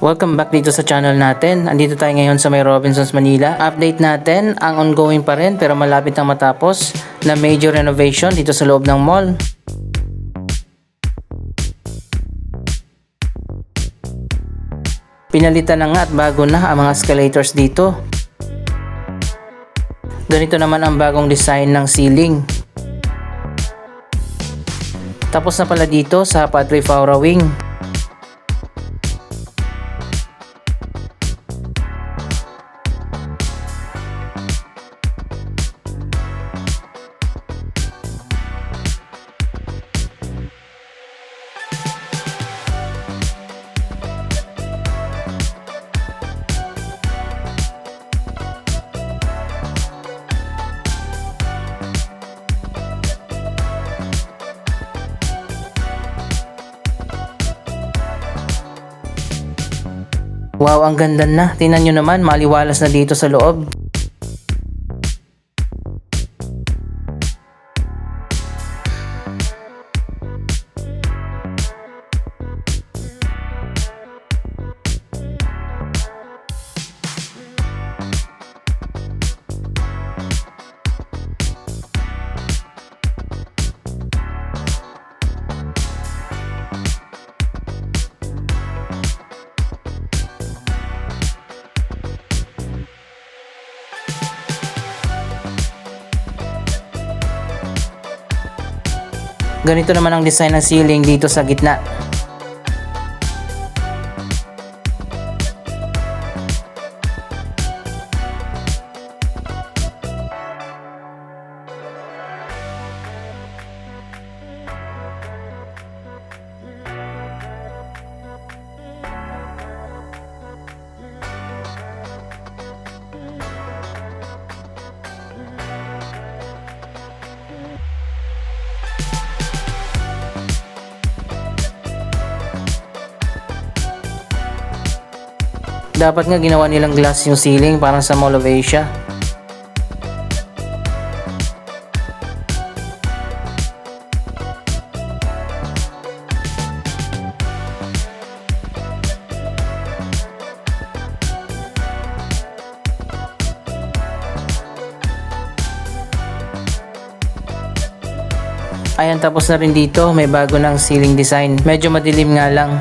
Welcome back dito sa channel natin. Andito tayo ngayon sa may Robinsons, Manila. Update natin ang ongoing pa rin pero malapit nang matapos na major renovation dito sa loob ng mall. Pinalitan na nga at bago na ang mga escalators dito. Ganito naman ang bagong design ng ceiling. Tapos na pala dito sa Padre Faura Wing. Wow, ang ganda na. Tingnan nyo naman, maliwalas na dito sa loob. Ganito naman ang design ng ceiling dito sa gitna. Dapat nga ginawa nilang glass yung ceiling parang sa Mall of Asia. Ayan, tapos na rin dito, may bago ng ceiling design. Medyo madilim nga lang.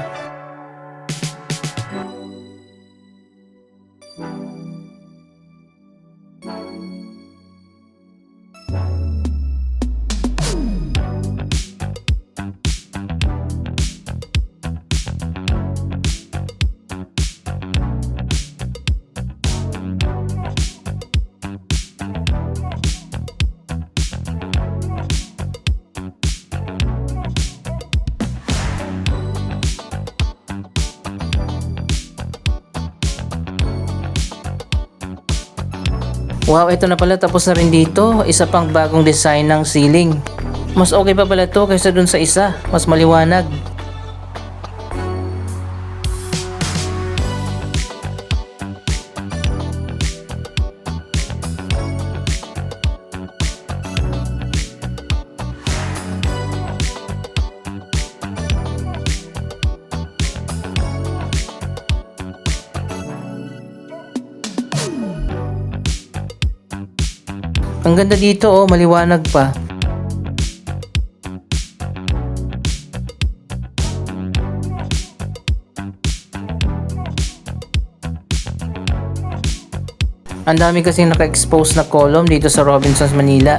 Wow, ito na pala, tapos na rin dito. Isa pang bagong design ng ceiling. Mas okay pa pala to kaysa dun sa isa. Mas maliwanag. Ang ganda dito, oh, maliwanag pa. Ang dami kasing naka-expose na column dito sa Robinsons, Manila.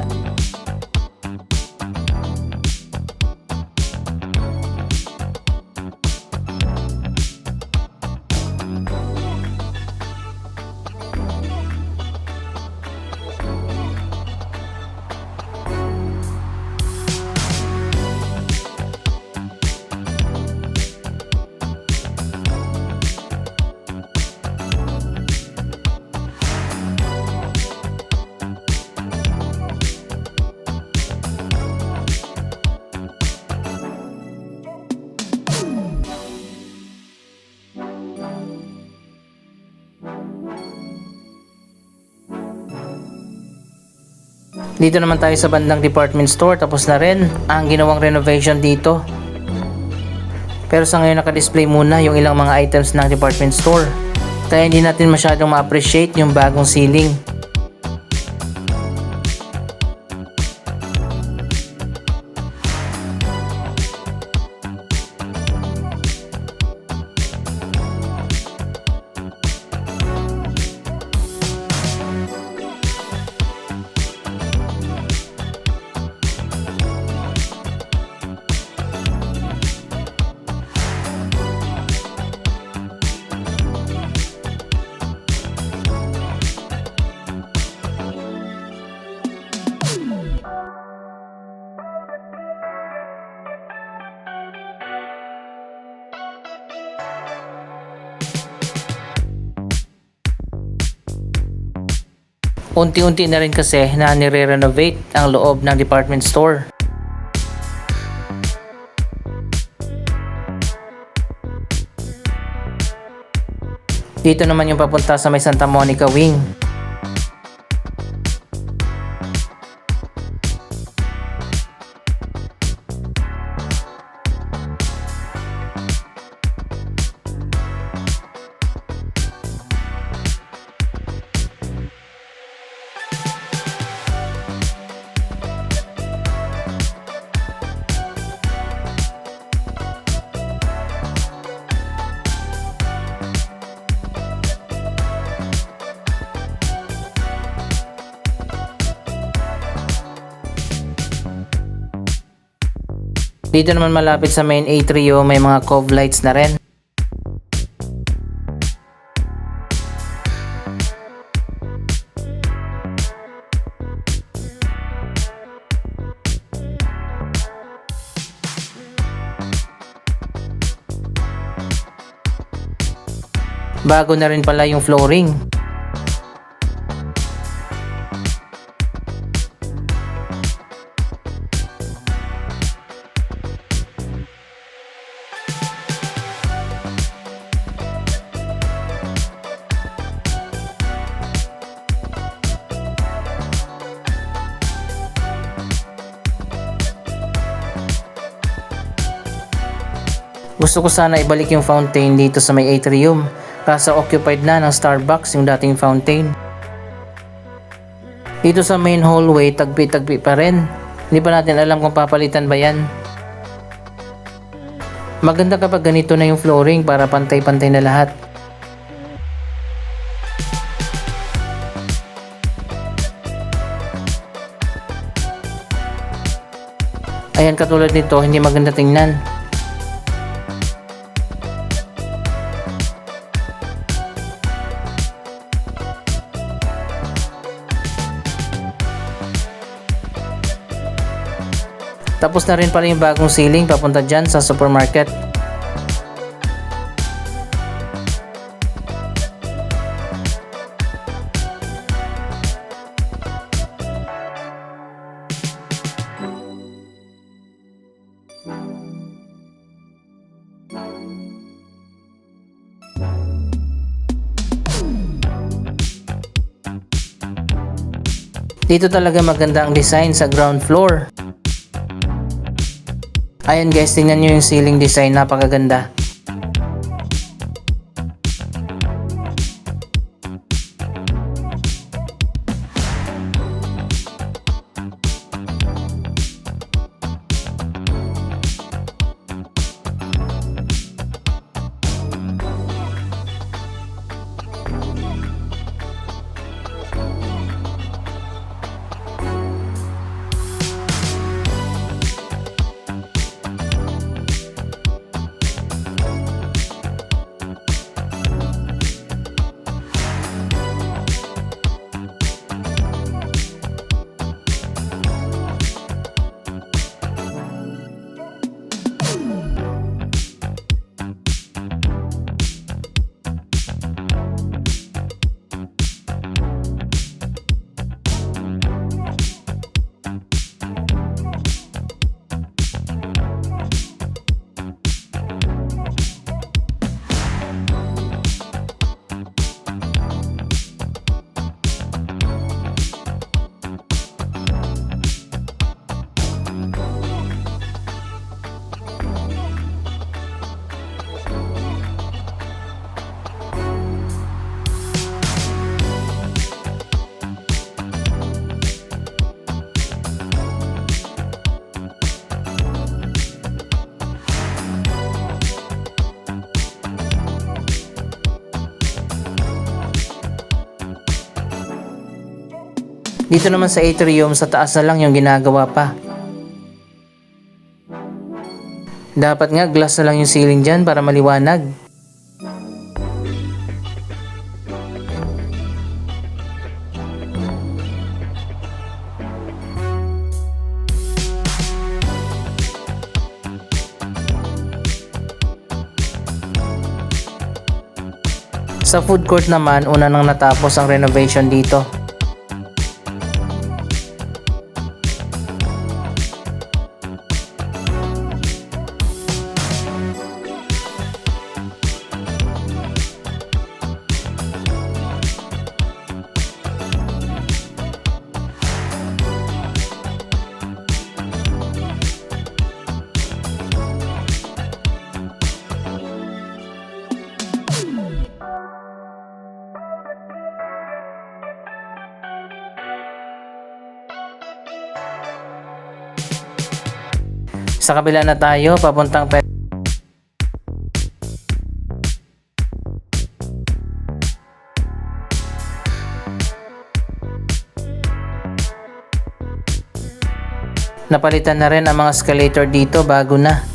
Dito naman tayo sa bandang department store, tapos na rin ang ginawang renovation dito. Pero sa ngayon naka-display muna yung ilang mga items ng department store. Kaya hindi natin masyadong ma-appreciate yung bagong ceiling. Unti-unti na rin kasi na nire-renovate ang loob ng department store. Dito naman yung papunta sa may Santa Monica Wing. Dito naman malapit sa main atrium may mga cove lights na rin. Bago na rin pala yung flooring. Gusto ko sana ibalik yung fountain dito sa may atrium, kaso occupied na ng Starbucks yung dating fountain. Dito sa main hallway, tagpi-tagpi pa rin. Hindi pa natin alam kung papalitan ba yan. Maganda kapag ganito na yung flooring para pantay-pantay na lahat. Ayan, katulad nito, hindi maganda tingnan. Tapos na rin pala yung bagong ceiling papunta dyan sa supermarket. Dito talaga maganda ang design sa ground floor. Ayan guys, tingnan nyo yung ceiling design, napakaganda. Dito naman sa atrium, sa taas na lang yung ginagawa pa. Dapat nga glass na lang yung ceiling dyan para maliwanag. Sa food court naman, una nang natapos ang renovation dito. Sa kabila na tayo, papuntang napalitan na rin ang mga escalator dito bago na.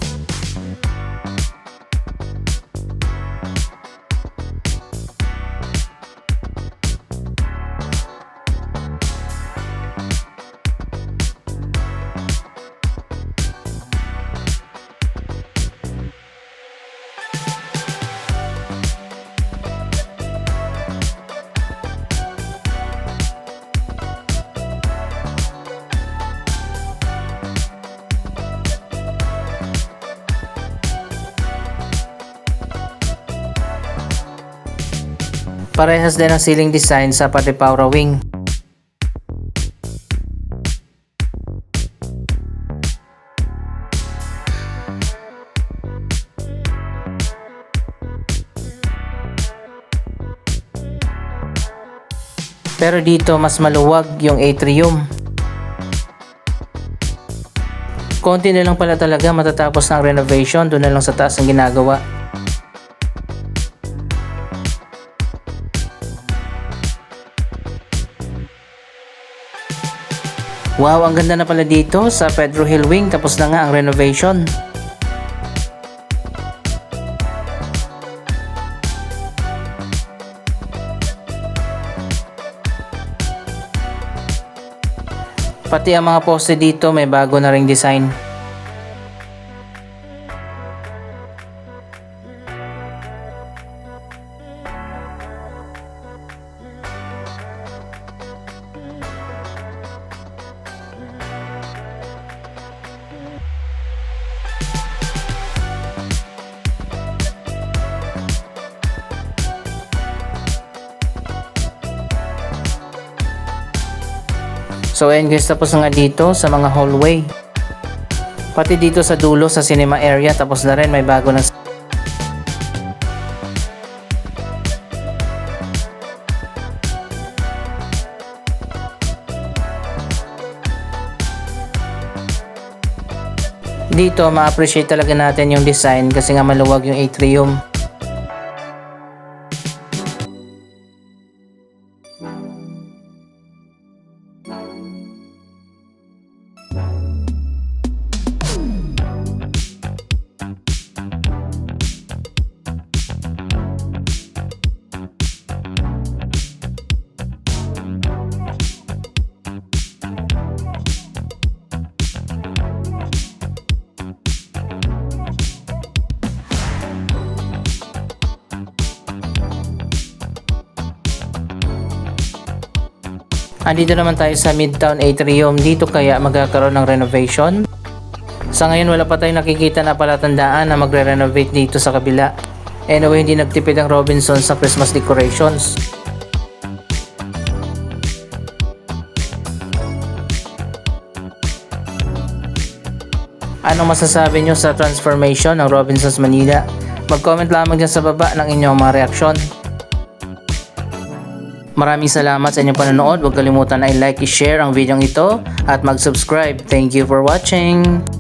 Parehas din ang ceiling design sa Patipaura wing. Pero dito mas maluwag yung atrium. Konti na lang pala talaga matatapos ng renovation, doon na lang sa taas ang ginagawa. Wow, ang ganda na pala dito sa Pedro Hill Wing, tapos na nga ang renovation. Pati ang mga poste dito may bago na ring design. So ayun guys, tapos na nga dito sa mga hallway. Pati dito sa dulo sa cinema area, tapos na rin, may bago na. Dito ma-appreciate talaga natin yung design kasi nga maluwag yung atrium. Andito naman tayo sa Midtown Atrium. Dito kaya magkakaroon ng renovation. Sa ngayon wala pa tayong nakikita na palatandaan na magre-renovate dito sa kabila. Anyway, hindi nagtipid ang Robinsons sa Christmas decorations. Anong masasabi nyo sa transformation ng Robinsons Manila? Mag-comment lamang dyan sa baba ng inyong mga reaksyon. Maraming salamat sa inyong panonood. Huwag kalimutan na i-like, i-share ang video ito at mag-subscribe. Thank you for watching!